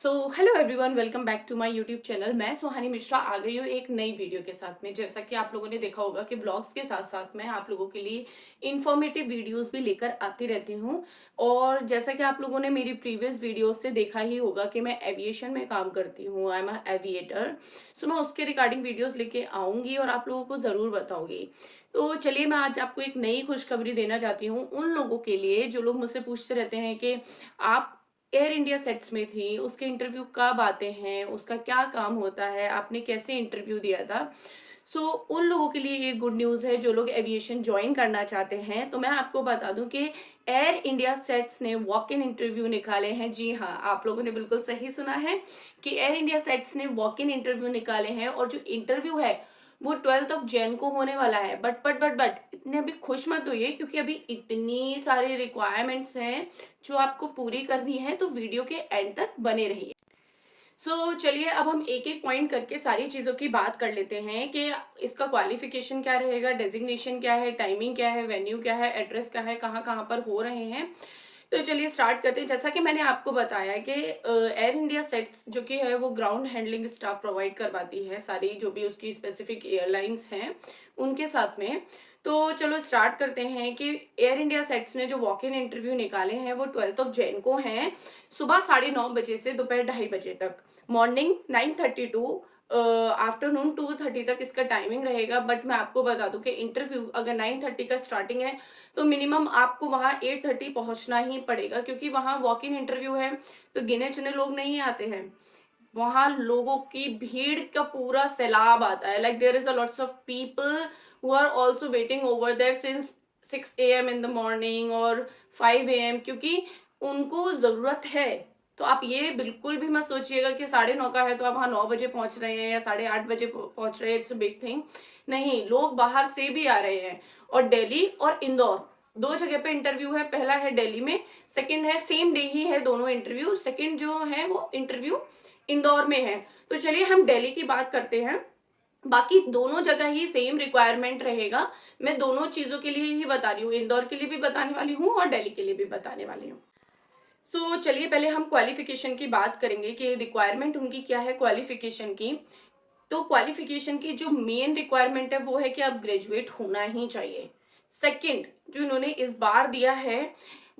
So hello everyone, welcome back to my YouTube channel. मैं सुहानी मिश्रा आ गई हूँ एक नई वीडियो के साथ में। जैसा कि आप लोगों ने देखा होगा कि व्लॉग्स के साथ साथ मैं आप लोगों के लिए इंफॉर्मेटिव वीडियोस भी लेकर आती रहती हूँ। और जैसा कि आप लोगों ने मेरी प्रीवियस वीडियोस से देखा ही होगा कि मैं एविएशन में काम करती हूँ, आई एम अ एविएटर। सो मैं उसके रिगार्डिंग वीडियोज लेके आऊंगी और आप लोगों को जरूर बताऊंगी। तो चलिए, मैं आज आपको एक नई खुशखबरी देना चाहती हूँ उन लोगों के लिए जो लोग मुझसे पूछते रहते हैं कि आप एयर इंडिया सेट्स में थी, उसके इंटरव्यू कब आते हैं, उसका क्या काम होता है, आपने कैसे इंटरव्यू दिया था। उन लोगों के लिए ये गुड न्यूज़ है जो लोग एविएशन ज्वाइन करना चाहते हैं। तो मैं आपको बता दूं कि एयर इंडिया सेट्स ने वॉक इन इंटरव्यू निकाले हैं। जी हाँ, आप लोगों ने बिल्कुल सही सुना है कि एयर इंडिया सेट्स ने वॉक इन इंटरव्यू निकाले हैं। और जो इंटरव्यू है वो 12 को होने वाला है। बट इतने अभी खुश मत होइए, क्योंकि अभी इतनी सारी रिक्वायरमेंट्स हैं जो आपको पूरी करनी है। तो वीडियो के एंड तक बने रहिए। चलिए, अब हम एक एक पॉइंट करके सारी चीजों की बात कर लेते हैं कि इसका क्वालिफिकेशन क्या रहेगा, डेजिग्नेशन क्या है, टाइमिंग क्या है, वेन्यू क्या है, एड्रेस क्या है, कहाँ कहाँ पर हो रहे हैं। तो चलिए स्टार्ट करते हैं। जैसा कि मैंने आपको बताया कि एयर इंडिया सेट्स जो कि है वो ग्राउंड हैंडलिंग स्टाफ प्रोवाइड करवाती है, सारी जो भी उसकी स्पेसिफिक एयरलाइंस हैं उनके साथ में। तो चलो स्टार्ट करते हैं कि एयर इंडिया सेट्स ने जो वॉक इन इंटरव्यू निकाले हैं वो 12 को हैं, सुबह 9:30 से दोपहर 2:30 तक। मॉर्निंग 9:30 टू आफ्टरनून 2:30 तक इसका टाइमिंग रहेगा। बट मैं आपको बता दूं कि इंटरव्यू अगर 9:30 का स्टार्टिंग है तो मिनिमम आपको वहां 8:30 पहुंचना ही पड़ेगा, क्योंकि वहां वॉक इन इंटरव्यू है तो गिने चुने लोग नहीं आते हैं। वहां लोगों की भीड़ का पूरा सैलाब आता है। Like there is a lots of people who are also waiting over there since 6 AM in the morning और 5 AM, क्योंकि उनको जरूरत है। तो आप ये बिल्कुल भी मत सोचिएगा कि 9:30 का है तो आप वहां 9 बजे पहुंच रहे हैं या 8:30 बजे पहुंच रहे हैं, इट्स अ बिग थिंग। नहीं, लोग बाहर से भी आ रहे हैं। और दिल्ली और इंदौर दो जगह पे इंटरव्यू है। पहला है दिल्ली में, सेकंड है सेम डे ही है दोनों इंटरव्यू। सेकंड जो है वो इंटरव्यू इंदौर में है। तो चलिए हम दिल्ली की बात करते हैं। बाकी दोनों जगह ही सेम रिक्वायरमेंट रहेगा। मैं दोनों चीजों के लिए ही बता रही हूँ, इंदौर के लिए भी बताने वाली हूँ और दिल्ली के लिए भी बताने वाली हूँ। चलिए पहले हम क्वालिफिकेशन की बात करेंगे कि रिक्वायरमेंट उनकी क्या है क्वालिफिकेशन की। तो क्वालिफिकेशन की जो मेन रिक्वायरमेंट है वो है कि आप ग्रेजुएट होना ही चाहिए। सेकंड जो इन्होंने इस बार दिया है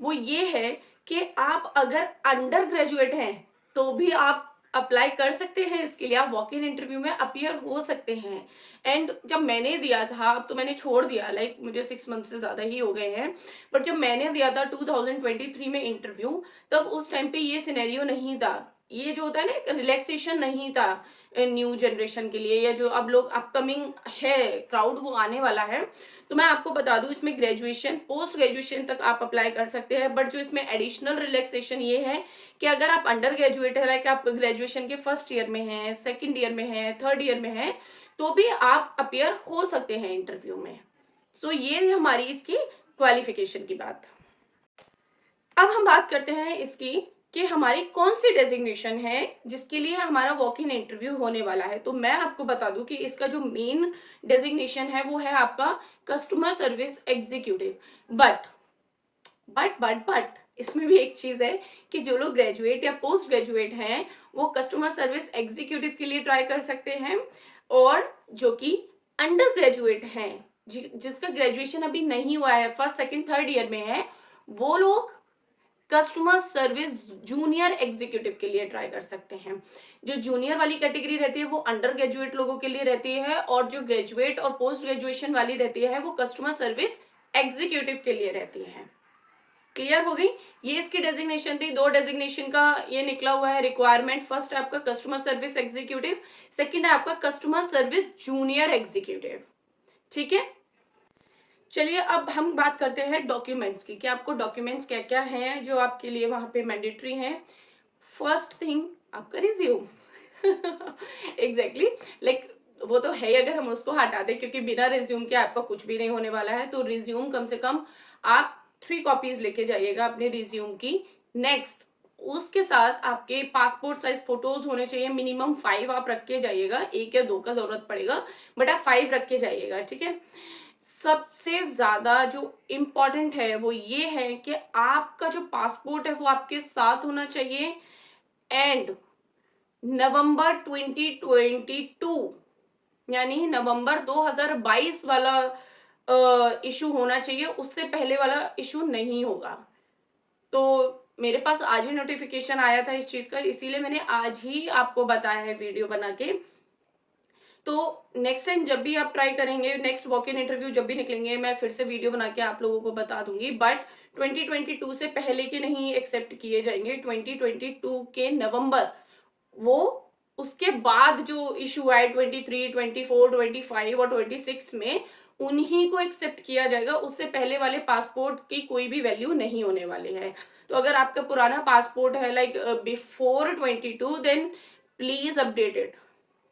वो ये है कि आप अगर अंडर ग्रेजुएट हैं तो भी आप अप्लाई कर सकते हैं इसके लिए, आप वॉक इन इंटरव्यू में अपीयर हो सकते हैं। एंड जब मैंने दिया था, अब तो मैंने छोड़ दिया, लाइक मुझे 6 मंथ से ज्यादा ही हो गए हैं, बट जब मैंने दिया था 2023 में इंटरव्यू, तब उस टाइम पे ये सिनेरियो नहीं था। ये जो होता है ना, रिलैक्सेशन नहीं था न्यू जनरेशन के लिए, या जो अब लोग अपकमिंग है क्राउड वो आने वाला है। तो मैं आपको बता दूं, इसमें ग्रेजुएशन पोस्ट ग्रेजुएशन तक आप अप्लाई कर सकते हैं। बट जो इसमें एडिशनल रिलैक्सेशन ये है कि अगर आप अंडर ग्रेजुएट है, लाइक आप ग्रेजुएशन के फर्स्ट ईयर में है, सेकेंड ईयर में है, थर्ड ईयर में है, तो भी आप अपियर हो सकते हैं इंटरव्यू में। ये हमारी इसकी क्वालिफिकेशन की बात। अब हम बात करते हैं इसकी कि हमारी कौन सी डेजिग्नेशन है जिसके लिए हमारा वॉक इन इंटरव्यू होने वाला है। तो मैं आपको बता दूं कि इसका जो मेन डेजिग्नेशन है वो है आपका कस्टमर सर्विस एग्जीक्यूटिव। बट इसमें भी एक चीज है कि जो लोग ग्रेजुएट या पोस्ट ग्रेजुएट हैं वो कस्टमर सर्विस एग्जीक्यूटिव के लिए ट्राई कर सकते हैं। और जो कि अंडर ग्रेजुएट हैं, जिसका ग्रेजुएशन अभी नहीं हुआ है, फर्स्ट सेकंड थर्ड ईयर में है, वो लोग कस्टमर सर्विस जूनियर एग्जीक्यूटिव के लिए ट्राई कर सकते हैं। जो जूनियर वाली कैटेगरी रहती है वो अंडर ग्रेजुएट लोगों के लिए रहती है, और जो ग्रेजुएट और पोस्ट ग्रेजुएशन वाली रहती है वो कस्टमर सर्विस एग्जीक्यूटिव के लिए रहती है। क्लियर हो गई? ये इसकी डेजिग्नेशन थी। दो डेजिग्नेशन का ये निकला हुआ है रिक्वायरमेंट। फर्स्ट है आपका कस्टमर सर्विस एग्जीक्यूटिव, सेकंड है आपका कस्टमर सर्विस जूनियर एग्जीक्यूटिव। ठीक है, चलिए अब हम बात करते हैं डॉक्यूमेंट्स की कि आपको डॉक्यूमेंट्स क्या क्या हैं जो आपके लिए वहां पे मैंडेटरी हैं। फर्स्ट थिंग आपका रिज्यूम। एग्जैक्टली, लाइक वो तो है, अगर हम उसको हटा दें, क्योंकि बिना रिज्यूम के आपका कुछ भी नहीं होने वाला है। तो रिज्यूम कम से कम आप 3 कॉपीज लेके जाइएगा अपने रिज्यूम की। नेक्स्ट, उसके साथ आपके पासपोर्ट साइज फोटोज होने चाहिए, मिनिमम 5 आप रख के जाइएगा, 1 या 2 का जरूरत पड़ेगा, बट आप 5 रख के जाइएगा। ठीक है, सबसे ज्यादा जो इम्पोर्टेंट है वो ये है कि आपका जो पासपोर्ट है वो आपके साथ होना चाहिए। एंड नवंबर 2022 यानी नवंबर 2022 वाला इशू होना चाहिए, उससे पहले वाला इशू नहीं होगा। तो मेरे पास आज ही नोटिफिकेशन आया था इस चीज का, इसीलिए मैंने आज ही आपको बताया है वीडियो बना के। तो नेक्स्ट टाइम जब भी आप ट्राई करेंगे, नेक्स्ट वॉक इन इंटरव्यू जब भी निकलेंगे, मैं फिर से वीडियो बना के आप लोगों को बता दूंगी। बट 2022 से पहले के नहीं एक्सेप्ट किए जाएंगे, 2022 के नवंबर, वो उसके बाद जो इशू आए 23, 24, 25 और 26 में, उन्हीं को एक्सेप्ट किया जाएगा। उससे पहले वाले पासपोर्ट की कोई भी वैल्यू नहीं होने वाली है। तो अगर आपका पुराना पासपोर्ट है like before 22, then please update it.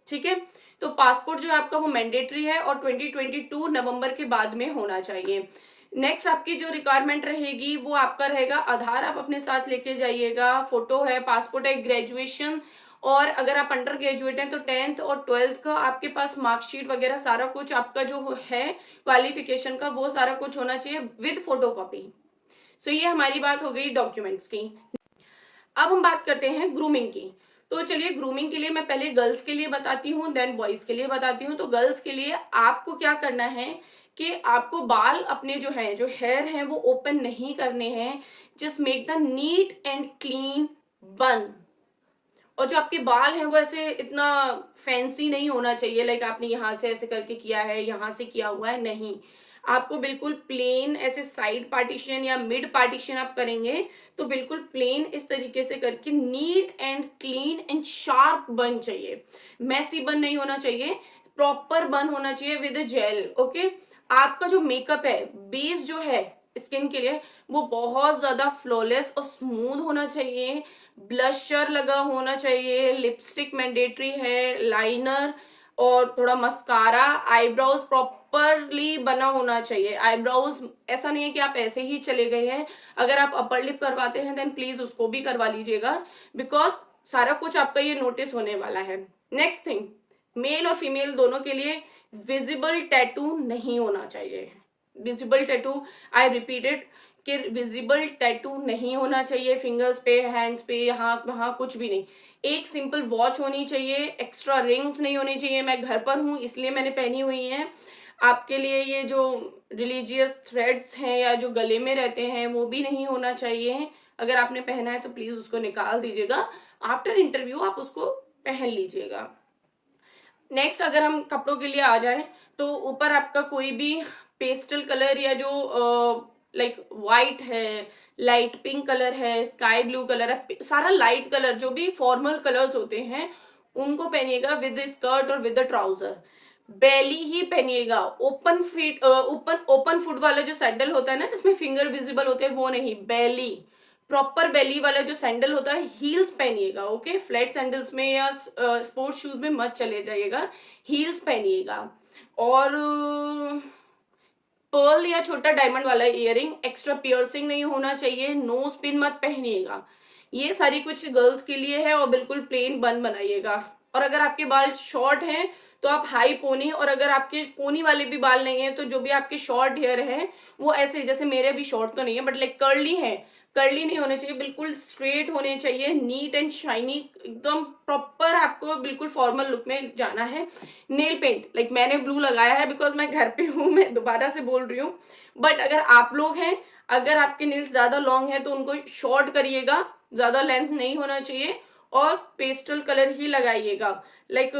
ठीक है, तो पासपोर्ट जो है आपका वो मैंडेटरी है और 2022 नवंबर के बाद में होना चाहिए। नेक्स्ट आपकी जो रिक्वायरमेंट रहेगी वो आपका रहेगा आधार, आप अपने साथ लेके जाइएगा, फोटो है, पासपोर्ट है, ग्रेजुएशन, और अगर आप अंडर ग्रेजुएट हैं तो 10th और 12th का आपके पास मार्कशीट वगैरह सारा कुछ आपका जो है क्वालिफिकेशन का, वो सारा कुछ होना चाहिए विद फोटो कॉपी। सो ये हमारी बात हो गई डॉक्यूमेंट्स की। अब हम बात करते हैं ग्रूमिंग की। तो चलिए, ग्रूमिंग के लिए मैं पहले गर्ल्स के लिए बताती हूँ, देन बॉयज के लिए बताती हूँ। तो गर्ल्स के लिए आपको क्या करना है कि आपको बाल अपने जो है, जो हेयर है, वो ओपन नहीं करने हैं। Just make the neat and clean बन। और जो आपके बाल हैं वो ऐसे इतना फैंसी नहीं होना चाहिए, लाइक आपने यहाँ से ऐसे करके किया है, यहाँ से किया हुआ है, नहीं। आपको बिल्कुल प्लेन ऐसे साइड पार्टीशन या मिड पार्टीशन आप करेंगे तो बिल्कुल प्लेन इस तरीके से करके neat and clean and sharp बन चाहिए। मैसी बन नहीं होना चाहिए, प्रॉपर बन होना चाहिए विद जेल। ओके, आपका जो मेकअप है, बेस जो है स्किन के लिए, वो बहुत ज्यादा फ्लॉलेस और स्मूथ होना चाहिए। ब्लशर लगा होना चाहिए, लिपस्टिक मैंडेटरी है, लाइनर और थोड़ा मस्कारा, आईब्रोज प्रॉपरली बना होना चाहिए। आईब्रोज ऐसा नहीं है कि आप ऐसे ही चले गए हैं, अगर आप अपर लिप करवाते हैं देन प्लीज उसको भी करवा लीजिएगा, बिकॉज सारा कुछ आपका ये नोटिस होने वाला है। नेक्स्ट थिंग, मेल और फीमेल दोनों के लिए विजिबल टैटू नहीं होना चाहिए। विजिबल टैटू, आई रिपीटेड, कि विजिबल टैटू नहीं होना चाहिए फिंगर्स पे, हैंड्स पे, यहाँ वहां कुछ भी नहीं। एक सिंपल वॉच होनी चाहिए, एक्स्ट्रा रिंग्स नहीं होनी चाहिए। मैं घर पर हूँ इसलिए मैंने पहनी हुई है। आपके लिए ये जो रिलीजियस थ्रेड्स हैं या जो गले में रहते हैं वो भी नहीं होना चाहिए। अगर आपने पहना है तो प्लीज उसको निकाल दीजिएगा, आफ्टर इंटरव्यू आप उसको पहन लीजिएगा। नेक्स्ट अगर हम कपड़ों के लिए आ जाए, तो ऊपर आपका कोई भी पेस्टल कलर या जो लाइक वाइट है, लाइट पिंक कलर है, स्काई ब्लू कलर है, सारा लाइट कलर जो भी फॉर्मल कलर्स होते हैं उनको पहनिएगा विद स्कर्ट और विद ट्राउजर। बेली ही पहनिएगा, open feet, open open foot वाला जो सैंडल होता है ना जिसमें फिंगर विजिबल होते हैं, वो नहीं, बेली, प्रॉपर बेली वाला जो सैंडल होता है, हील्स पहनिएगा। ओके, फ्लैट सैंडल्स में या स्पोर्ट्स शूज में मत चले जाइएगा, हील्स पहनिएगा। और पर्ल या छोटा डायमंड वाला इयरिंग, एक्स्ट्रा पियर्सिंग नहीं होना चाहिए, नोज पिन मत पहनिएगा। ये सारी कुछ गर्ल्स के लिए है, और बिल्कुल प्लेन बन बनाइएगा। और अगर आपके बाल शॉर्ट हैं तो आप हाई पोनी, और अगर आपके पोनी वाले भी बाल नहीं है तो जो भी आपके शॉर्ट हेयर है वो ऐसे, जैसे मेरे भी शॉर्ट तो नहीं है बट लाइक कर्ली है, कर्ली नहीं होने चाहिए, बिल्कुल स्ट्रेट होने चाहिए, नीट एंड शाइनी, एकदम प्रॉपर आपको बिल्कुल फॉर्मल लुक में जाना है। नेल पेंट, लाइक मैंने ब्लू लगाया है बिकॉज मैं घर पे हूँ, मैं दोबारा से बोल रही हूँ। बट अगर आप लोग हैं, अगर आपके नेल्स ज्यादा लॉन्ग है तो उनको शॉर्ट करिएगा, ज्यादा लेंथ नहीं होना चाहिए, और पेस्टल कलर ही लगाइएगा, like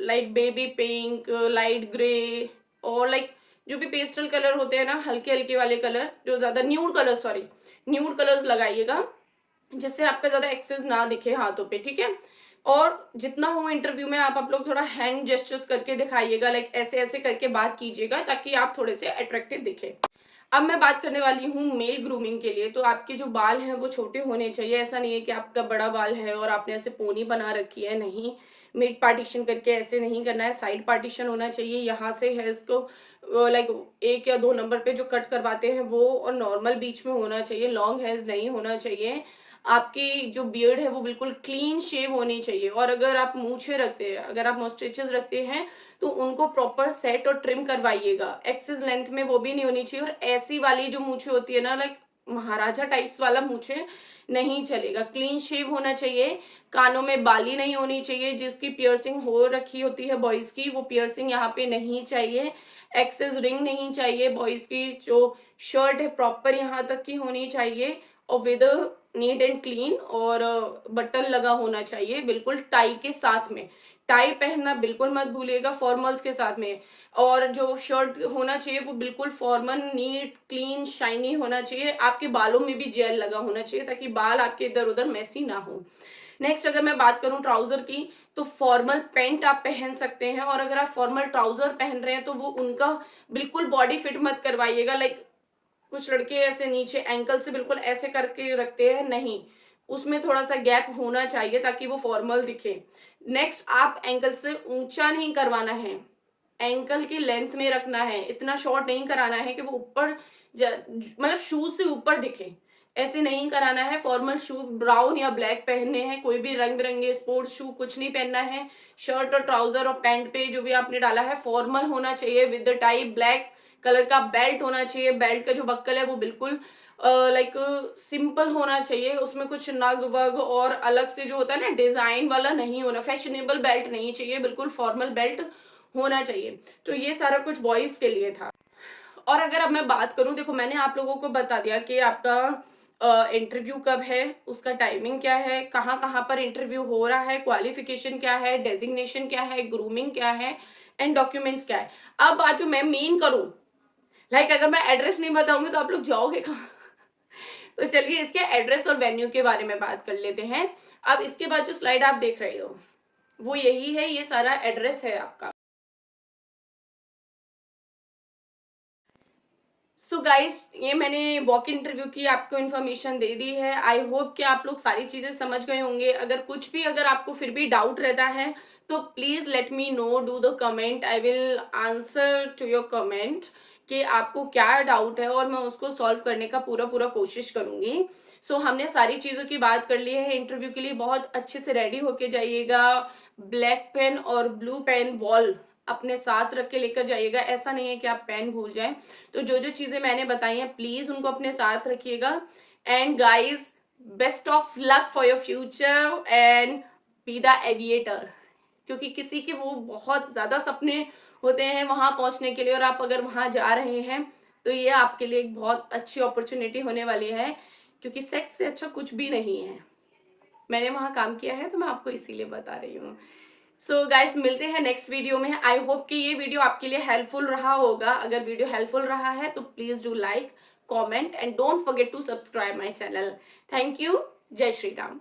light baby pink, light grey, और लाइक जो भी पेस्टल कलर होते हैं ना, हल्के हल्के वाले कलर, जो ज्यादा nude colour, sorry, nude colours लगाइएगा, जिससे आपका ज्यादा एक्सेस ना दिखे हाथों पे। ठीक है, और जितना हो इंटरव्यू में आप लोग थोड़ा हैंड जेस्चर्स करके दिखाइएगा, लाइक ऐसे ऐसे करके बात कीजिएगा ताकि आप थोड़े से अट्रैक्टिव दिखे। अब मैं बात करने वाली हूँ मेल ग्रूमिंग के लिए। तो आपके जो बाल हैं वो छोटे होने चाहिए, ऐसा नहीं है कि आपका बड़ा बाल है और आपने ऐसे पोनी बना रखी है, नहीं, मिड पार्टीशन करके ऐसे नहीं करना है, साइड पार्टीशन होना चाहिए। यहाँ से है इसको लाइक 1 या 2 नंबर पे जो कट करवाते हैं वो, और नॉर्मल बीच में होना चाहिए, लॉन्ग हेयर्स नहीं होना चाहिए। आपकी जो बियर्ड है वो बिल्कुल क्लीन शेव होनी चाहिए। और अगर आप मूछे रखते हैं, अगर आप मस्टेचेस रखते हैं तो उनको प्रॉपर सेट और ट्रिम करवाइएगा, एक्सेस लेंथ में वो भी नहीं होनी चाहिए। और ऐसी वाली जो मूछे होती है ना, लाइक महाराजा टाइप्स वाला मूछे, नहीं चलेगा। क्लीन शेव होना चाहिए, कानों में बाली नहीं होनी चाहिए, जिसकी पियर्सिंग हो रखी होती है बॉयज की वो पियर्सिंग यहाँ पे नहीं चाहिए, एक्सेस रिंग नहीं चाहिए, बॉयज की जो शर्ट है प्रॉपर यहाँ तक की होनी चाहिए और विद नीट एंड क्लीन, और बटन लगा होना चाहिए बिल्कुल टाई के साथ में। टाई पहनना बिल्कुल मत भूलिएगा फॉर्मल्स के साथ में, और जो शर्ट होना चाहिए वो बिल्कुल फॉर्मल नीट क्लीन शाइनी होना चाहिए। आपके बालों में भी जेल लगा होना चाहिए ताकि बाल आपके इधर उधर मैसी ना हो। नेक्स्ट अगर मैं बात करूं ट्राउजर की, तो फॉर्मल पैंट आप पहन सकते हैं, और अगर आप फॉर्मल ट्राउजर पहन रहे हैं तो वो उनका बिल्कुल बॉडी फिट मत करवाइएगा। लाइक कुछ लड़के ऐसे नीचे एंकल से बिल्कुल ऐसे करके रखते हैं, नहीं, उसमें थोड़ा सा गैप होना चाहिए ताकि वो फॉर्मल दिखे। नेक्स्ट, आप एंकल से ऊंचा नहीं करवाना है, एंकल की लेंथ में रखना है, इतना शॉर्ट नहीं कराना है कि वो ऊपर मतलब शूज से ऊपर दिखे, ऐसे नहीं कराना है। फॉर्मल शू ब्राउन या ब्लैक पहनने हैं, कोई भी रंग बिरंगे स्पोर्ट्स शू कुछ नहीं पहनना है। शर्ट और ट्राउजर और पैंट पे जो भी आपने डाला है फॉर्मल होना चाहिए with the tie. Black colour का बेल्ट होना चाहिए, बेल्ट का जो बक्कल है वो बिल्कुल लाइक सिंपल होना चाहिए, उसमें कुछ नग वग और अलग से जो होता है ना डिजाइन वाला नहीं होना, फैशनेबल बेल्ट नहीं चाहिए, बिल्कुल फॉर्मल बेल्ट होना चाहिए। तो ये सारा कुछ बॉयज के लिए था। और अगर अब मैं बात करूं, देखो मैंने आप लोगों को बता दिया कि आपका इंटरव्यू कब है, उसका टाइमिंग क्या है, कहाँ कहाँ पर इंटरव्यू हो रहा है, क्वालिफिकेशन क्या है, डेजिग्नेशन क्या है, ग्रूमिंग क्या है एंड डॉक्यूमेंट्स क्या है। अब आज जो मैं मेन करूं, लाइक अगर मैं एड्रेस नहीं बताऊंगी तो आप लोग जाओगे कहाँ तो चलिए इसके एड्रेस और वेन्यू के बारे में बात कर लेते हैं। अब इसके बाद जो स्लाइड आप देख रहे हो वो यही है, ये सारा एड्रेस है आपका। सो गाइस, ये मैंने वॉक इंटरव्यू की आपको इन्फॉर्मेशन दे दी है। आई होप कि आप लोग सारी चीजें समझ गए होंगे। अगर कुछ भी अगर आपको फिर भी डाउट रहता है तो please let me know, do the comment, I will answer to your comment कि आपको क्या डाउट है और मैं उसको सॉल्व करने का पूरा पूरा कोशिश करूंगी। सो हमने सारी चीजों की बात कर ली है। इंटरव्यू के लिए बहुत अच्छे से रेडी होके जाइएगा। ब्लैक पेन और ब्लू पेन वॉल अपने साथ रख के लेकर जाइएगा, ऐसा नहीं है कि आप पेन भूल जाएं। तो जो जो चीजें मैंने बताई हैं प्लीज उनको अपने साथ रखिएगा। And guys, best of luck for your future and be the aviator, क्योंकि किसी के वो बहुत ज्यादा सपने होते हैं वहां पहुंचने के लिए, और आप अगर वहां जा रहे हैं तो ये आपके लिए एक बहुत अच्छी अपॉर्चुनिटी होने वाली है, क्योंकि सेक्स से अच्छा कुछ भी नहीं है। मैंने वहां काम किया है तो मैं आपको इसीलिए बता रही हूँ। सो गाइज, मिलते हैं नेक्स्ट वीडियो में। आई होप कि ये वीडियो आपके लिए हेल्पफुल रहा होगा। अगर वीडियो हेल्पफुल रहा है तो please do like, comment and don't forget to subscribe my channel. Thank you. जय श्री राम।